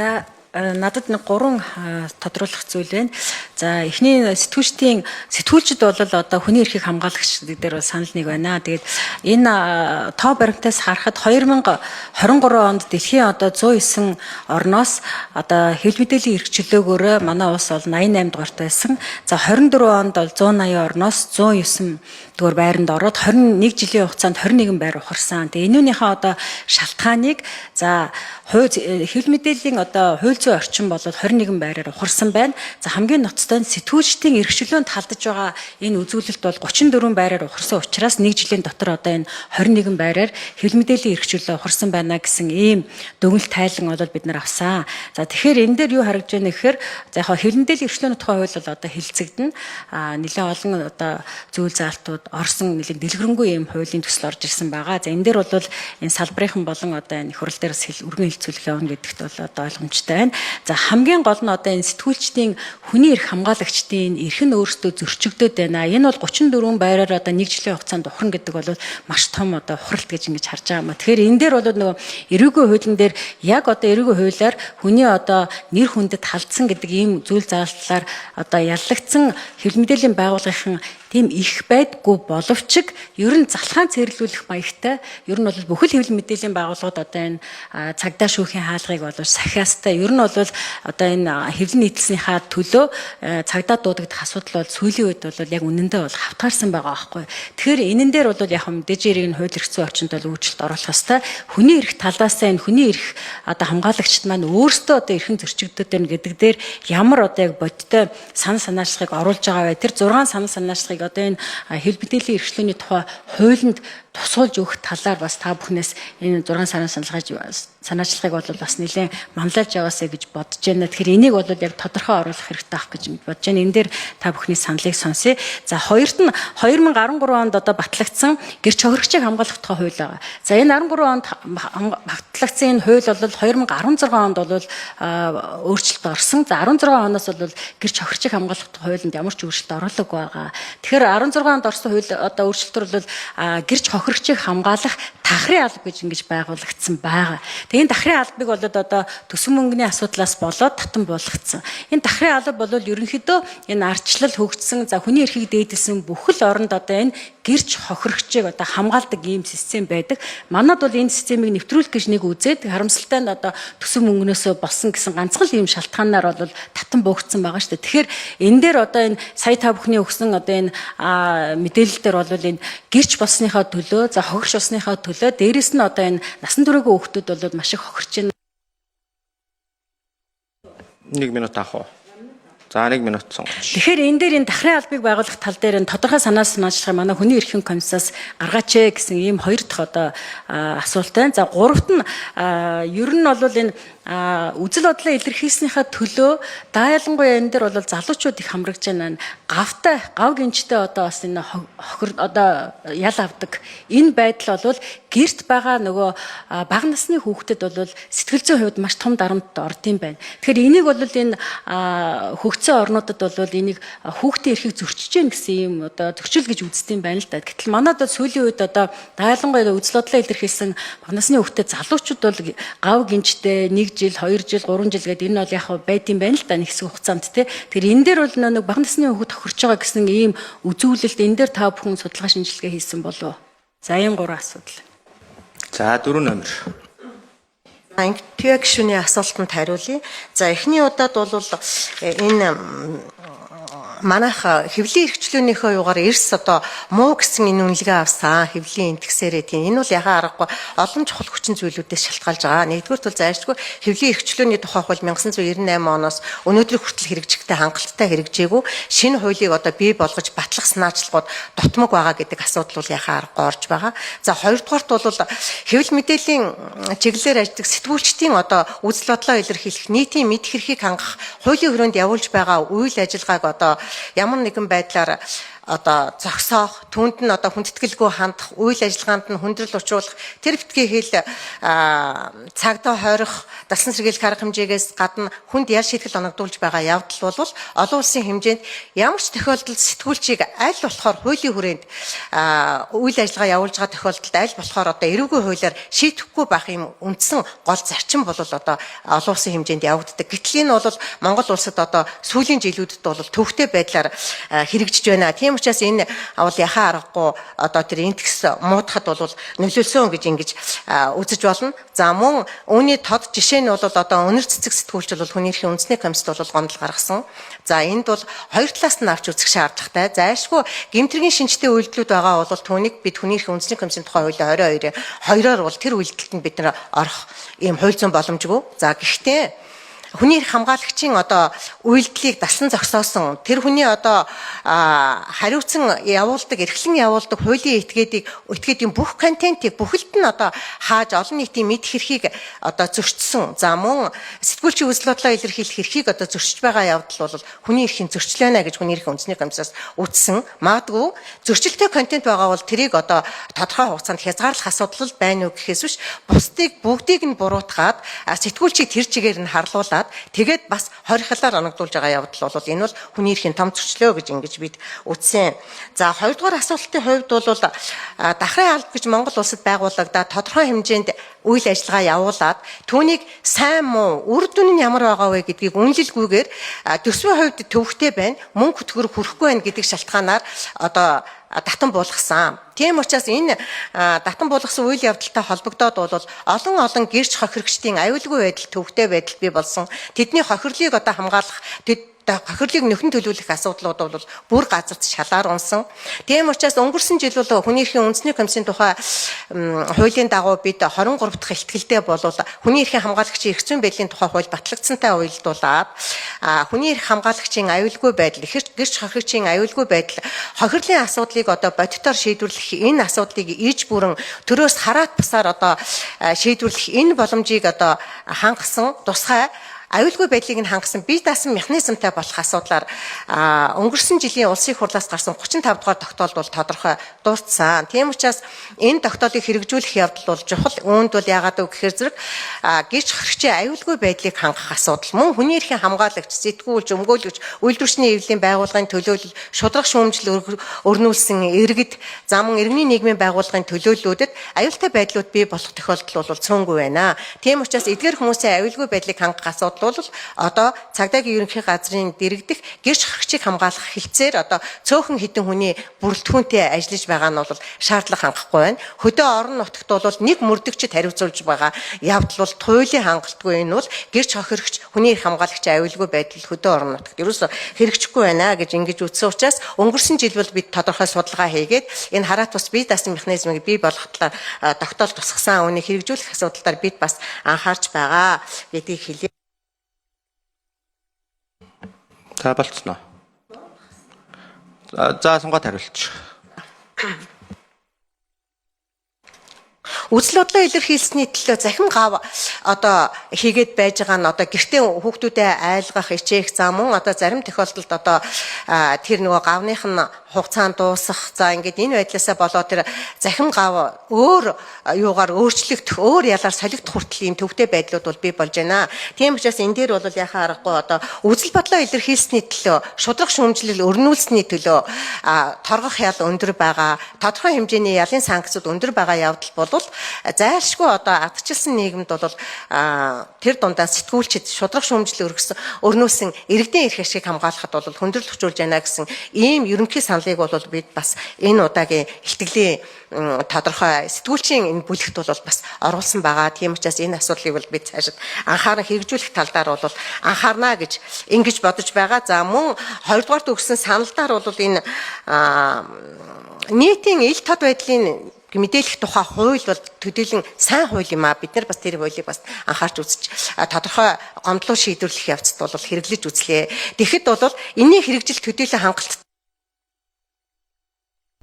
За надад нэг гурван тодруулах зүйл байна. За эхний сэтгүүлчд бол одоо хүний эрхийг хамгаалагч дээр бол санал нэг байна. Тэгээд энэ тоо баримтаас харахад 2023 онд дэлхийн одоо 109 орноос одоо хэвлэл мэдээллийн эрх чөлөөгөөрөө манай улс бол 88 дугаарт байсан. За 24 онд бол 180 орноос 109 дугаар байранд ороод 21 жилийн хугацаанд 21 байр ухарсан. Тэгээ энүүнийхээ одоо шалтгааныг за хэвлэл мэдээллийн одоо хууль зүйн орчин болоод 21 байраар ухарсан байна. За хамгийн ноцтой нь сэтгүүлчдийн эрх чөлөөнд халдаж байгаа энэ үзүүлэлт бол 34 байраар ухарсан учраас 1 жилийн дотор одоо энэ 21 байраар хэвлэл мэдээллийн эрх чөлөө ухарсан байна гэсэн ийм дүгнэлт тайлан бол бид нар авсан. За тэгэхээр энэ дээр юу харагдж байна гэхээр за яг хэвлэл мэдээллийн эрх чөлөөний тухай хууль бол одоо хэлцэгдэн нэлээд олон одоо зүйл заалтууд орсон нэлээд дэлгэрэнгүй ийм хуулийн төсөл орж ирсэн байгаа. За энэ дээр бол энэ салбарынхан болон одоо энэ хурал дээрээс өргөн хэлцүүлэх явна гэдэгт бол одоо ойлгомжтой байна. За хамгийн гол нь одоо энэ сэтгүүлчдийн хүний эрх хамгаалагчдын эрх нь өөрсдөө зөрчигдөд байна. Энэ бол 34 байраар одоо 1 жилийн хугацаанд ухрна гэдэг бол маш том одоо хуралт гэж ингэж харж байгаа юм. Тэгэхээр энэ дээр бол нөгөө эрүүгийн хуулийн дээр яг одоо эрүүгийн хуулиар хүний одоо нэр хүндэд халдсан гэдэг ийм зүйл заалтлаар одоо яллагдсан хэвлэл мэдээллийн байгууллагын тийм их байдгүй боловч ер нь залхаан цэрлүүлэх маягтай ер нь бол бүхэл хэвлэл мэдээллийн байгууллагууд одоо энэ цагдаа шүүхийн хаалгыг бол сахиастай ер нь бол одоо энэ хэвлэл нийтлснийхаа төлөө цагдаа дуудагдах асуудал бол сүүлийн үед бол яг үнэндээ бол хавтгаарсан байгаа байхгүй. Тэгэхээр энэн дээр бол яг мэдээж эрийг нь хууль эрх зүйн орчинд бол өөрчлөлт оруулах ёстой. Хүний эрх талаасаа энэ хүний эрх одоо хамгаалагчд маань өөрсдөө одоо эрхэн зөрчигдөд байна гэдэг дээр ямар одоо яг бодиттой санал санаачлалыг оруулж байгаа вэ? Тэр 6 санал санаачлалыг одоо энэ хэвлэл мэдээллийн эрх чөлөөний тухай хуулинд тусгуулж өгөх талаар бас та бүхнээс энэ 6 санаачлагыг бол бас нэлээд манлайлж яваасаа гэж бодож байна. Тэгэхээр энийг бол яг тодорхой оруулах хэрэгтэй ах гэж бодож байна. Энэ дээр та бүхний саналыг сонсъё. За хоёрт нь 2013 онд одоо батлагдсан гэр чохирогчийг хамгаалах тухай хууль байгаа. За энэ 13 онд батлагдсан энэ хууль бол 2016 онд бол өөрчлөлт орсон. За 16 оноос бол гэр чохирогчийг хамгаалах тухай хуулинд ямар ч өөрчлөлт оруулаагүй байгаа. Тэгэхээр 16 онд орсон хууль одоо өөрчлөлтөр бол гэр чохирогчийг хамгаалах тахрын алба гэж ингэж байгуулагдсан байгаа. Тэгээ энэ тахрын албыг болоод одоо төсвөн мөнгөний асуудлаас болоод татан болгоцсон. Энэ тахрын алба бол ерөнхийдөө энэ ардчлал хөгжсөн за хүний эрхийг дээдэлсэн бүхэл оронд одоо энэ гэрч хохирогчийг одоо хамгаалдаг ийм систем байдаг. Манад бол энэ системийг нэвтрүүлэх гэж нэг үзээд харамсалтай нь одоо төсвөн мөнгнөөсөө болсон гэсэн ганцхан ийм шалтгаанаар бол татан буугдсан байгаа шүү дээ. Тэгэхээр энэ дээр одоо энэ сая та бүхний өгсөн одоо энэ мэдээлэл дээр бол энэ гэрч болсныхаа төлөө за хохирч болсныхаа төлөө дээрэс нь одоо энэ насан туршийн хүүхдүүд бол маш их хохирч байна. 1 минут авах уу? За 1 минут сонгооч. Тэгэхээр энэ дээр энэ тахрын албыг байгуулах тал дээр энэ тодорхой санаачлахыг манай хүний эрхийн комиссаас гаргаач гэсэн ийм хоёр дахь одоо асуулт байна. За гуравт нь ер нь бол энэ үзэл бодлоо илэрхийлснийхаа төлөө ялангуяа энэ дээр бол залуучууд их хамрагж байна. Гав гинжтэй одоо бас энэ хохир одоо ял авдаг. Энэ байдал бол гэрт байгаа нөгөө бага насны хүүхдэд бол сэтгэл зүйн хувьд маш том дарамтд орд юм байна. Тэгэхээр энийг бол энэ хөгжсөн орнуудад бол энийг хүүхдийн эрхийг зөрчиж гэн гэсэн юм одоо зөрчил гэж үздэг юм байна л да. Гэтэл манайд бол сүүлийн үед одоо ялангуяа үзэл бодлоо илэрхийлсэн бага насны хүүхдэд залуучууд бол гав гинжтэй 1 жил, 2 жил, 3 жил гэдэг энэ бол яг байд юм байна л да нэг хэсэг хугацаанд тий. Тэгэхээр энэ дээр бол нэг бага насны хүүхэд тохирч байгаа гэсэн ийм үзүүлэлт энэ дээр та бүхэн судалгаа шинжилгээ хийсэн болов уу? За ийм 3 асуудал. За 4 номер. Тэгээ гишүүний асуултанд хариулъя. За эхний удаад бол энэ манайх хэвлэлийн эрх чөлөөнийхөө югаар эрс одоо муу гэсэн энэ үнэлгээ авсан хэвлэлийн индексээрээ тийм энэ бол яхаа аргагүй олон чухал хүчин зүйлүүдээс шалтгаалж байгаа. Нэгдүгürt бол зайлшгүй хэвлэлийн эрх чөлөөний тухай хууль 1998 оноос өнөөдрийн хүртэл хэрэгжихтэй хангалттай хэрэгжээгүй шинэ хуулийг одоо бий болгож батлах санаачлагууд дотмог байгаа гэдэг асуудал бол яхаа аргагүй орж байгаа. За хоёрдугаарт бол хэвлэл мэдээллийн чиглэлээр ажилладаг сэтгүүлчдийн одоо үзэл бодлоо илэрхийлэх нийтийн мэдэх эрхийг хангах хуулийн хүрээнд явуулж байгаа үйл ажиллагааг одоо ямар нэгэн байдлаар одоо зогсоох, түүнд нь одоо хүндэтгэлгүй хандах, үйл ажиллагаанд нь хүндрэл учруулах, тэр битгий хэл цагдаа хойрох, дасан сэргийлэх арга хэмжээгээс гадна хүнд ял шийтгэл оногдуулж байгаа явдал бол олон улсын хэмжээнд ямар ч тохиолдолд сэтгүүлчийг аль болохоор хуулийн хүрээнд үйл ажиллагаа явуулж байгаа тохиолдолд аль болохоор одоо эрүүгийн хуулиар шийтгэхгүй байх юм үндсэн гол зарчим бол одоо олон улсын хэмжээнд явагддаг. Гэтэл энэ бол Монгол улсад одоо сүүлийн жилүүдэд бол төвхтэй байдлаар хэрэгжиж байна. Тийм учраас энэ бол яхаа аргагүй одоо тэр интекс муудахад бол нөлөөлсөн гэж ингэж үзэж болно. За мөн үүний тод жишээ нь бол одоо өнөр цэцэг сэтгүүлч бол хүний эрхийн үндэсний комиссд бол гомдол гаргасан. За энд бол хоёр талаас нь авч үзэх шаардлагатай. Зайлшгүй гэмтрийн шинжтэй үйлдэлүүд байгаа бол түүнийг бид хүний эрхийн үндэсний комиссийн тухай хуулийн 22-оор бол тэр үйлдэлтэнд бид нар орох ийм хууль зүйн боломжгүй. За гэхдээ хүний эрх хамгаалагчийн одоо үйлдэлийг дасан зогсоосон тэр хүний одоо хариуцсан явуулдаг, эрхлэн явуулдаг хуулийн этгээдийн бүх контентийг бүхэлд нь одоо хааж олон нийтийн мэдэх эрхийг одоо зөрчсөн. За мөн сэтгүүлчийн үзэл бодлоо илэрхийлэх эрхийг одоо зөрчиж байгаа явдал бол хүний эрхийн зөрчлөө нэ гэж хүний эрхийн үндэсний комиссаас үздсэн. Магадгүй зөрчилтэй контент байгаа бол тэрийг одоо тодорхой хугацаанд хязгаарлах асуудал байна уу гэхээс биш, бусдыг бүгдийг нь буруутгаад сэтгүүлчийг тэр чигээр нь харлуулаад тэгээд бас хорихлаар оногдуулж байгаа явдал бол энэ бол хүний эрхийн том зөрчлөө гэж ингэж бид үздсэн. За хоёрдугаар асуултын хувьд бол дахрын алба гэж Монгол улсад байгуулагдаад тодорхой хэмжээнд үйл ажиллагаа явуулаад түүнийг сайн муу үр дүн нь ямар байгаа вэ гэдгийг үнэлэлгүйгээр төсвийн хувьд төвөгтэй байна, мөнгө төгрөг хүрэхгүй байна гэдэг шалтгаанаар одоо татан буулгасан. Тийм учраас энэ татан буулгасан үйл явдалтай холбогдоод бол олон гэрч хохирогчдын аюулгүй байдал төвөгтэй байдал бий болсон. Тэдний хохирлыг одоо хамгаалах, хохирлыг нөхөн төлөвлөх асуудлууд бол бүр газарт шалаар унсан. Тийм учраас өнгөрсөн жил бол хүний эрхийн үндэсний комиссийн тухай хуулийн дагуу бид 23 дахь ихтгэлдээ болов хүний эрхийн хамгаалагчийн эрх зүйн байдлын тухай хууль батлагдсантай уялдуулаад хүний эрх хамгаалагчийн аюулгүй байдал, гэрч хохирогчийн аюулгүй байдал, хохирлын асуудлыг одоо бодитоор шийдвэрлэх энэ асуудлыг иж бүрэн төрөөс хараат бусаар одоо шийдвэрлэх энэ боломжийг одоо хангасан тусгай аюулгүй байдлыг нь хангасан бие даасан механизмтай болох асуудлаар өнгөрсөн жилийн улсын хурлаас гарсан 35 дугаар тогтоолд бол тодорхой дурдсан. Тийм учраас энэ тогтоолыг хэрэгжүүлэх явдал бол чухал. Үүнд бол яагаад вэ гэхээр зэрэг гэрч хохирогчийн аюулгүй байдлыг хангах асуудал, мөн хүний эрхийн хамгаалагч, сэтгүүлч, өмгөөлөгч, үйлдвэрчний эвлэлийн байгууллагын төлөөлөл, шударга шүүмжил өрнүүлсэн иргэд, зам иргэний нийгмийн байгууллагын төлөөллүүдэд аюултай байдлууд бий болох тохиолдол бол цөөнгүй байна. Тийм учраас эдгээр хүмүүсийн аюулгүй байдлыг хангах асуудал бол одоо цагдаагийн ерөнхий газрын дэргэдэх гэрч хохирогчийг хамгаалах хэлцээр одоо цөөхөн хэдэн хүний бүрэлдэхүүнтэй ажиллаж байгаа нь бол шаардлага хангахгүй байна. Хөдөө орон нутагт бол нэг мөрдөгчд хариуцуулж байгаа явдал бол туйлын хангалтгүй. Энэ бол гэрч хохирогч, хүний эрх хамгаалагчийн аюулгүй байдал хөдөө орон нутагт ерөөсө хэрэгжихгүй байна гэж ингэж үзсэн учраас өнгөрсөн жил бол бид тодорхой судалгаа хийгээд энэ хараат бус бие даасан механизмыг бий болгох талаар тогтоол тусгасан. Үүнийг хэрэгжүүлэх асуудалаар бид бас анхаарч байгаа гэдгийг хэлье. За болцсноо. За сонгоод хариулчих. Үзэл бодлоо илэрхийлсэний төлөө захин гав одоо хийгээд байж байгаа нь одоо гэртээ хүүхдүүдэд айлгах, ичээх, за мөн одоо зарим тохиолдолд одоо тэр нөгөө гавных нь хугацаанд дуусах, за ингээд энэ байдлаасаа болоод тэр захин гав өөр юугаар өөрчлөгдөх, өөр ялаар солигдох хүртэл ийм төвтэй байдлууд бол бий болж байна. Тийм учраас энэ дээр бол яхаа аргагүй одоо үзэл бодлоо илэрхийлсэний төлөө, шударга шүүмжлэл өрнүүлсэний төлөө торгох ял өндөр байгаа, тодорхой хэмжээний ялын санкцууд өндөр байгаа явдал бол зайлшгүй одоо ардчилсан нийгэмд бол тэр дундаа сэтгүүлчид шударга шүүмжлэл өрнүүлсэн иргэдийн эрх ашиг хамгаалахад бол хүндрэл учруулж байна гэсэн ийм ерөнхий саналыг бол бид бас энэ удаагийн ихтгэлийн тодорхой сэтгүүлчийн энэ бүлэгт бол бас оруулсан байгаа. Тийм учраас энэ асуудлыг бол бид цаашид анхааран хэрэгжүүлэх талдаар бол анхаарна гэж ингэж бодож байгаа. За мөн 2 дугаарт өгсөн саналдаар бол энэ нийтийн ил тод байдлын мэдээлэх тухай хууль бол төдийлөн сайн хууль юм а. Бид нар бас тэр хуулийг бас анхаарч үзэж тодорхой гомдлоо шийдвэрлэх явцад бол хэрэглэж үзлээ. Тэгэхэд бол энэний хэрэгжил төдийлөн хангалттай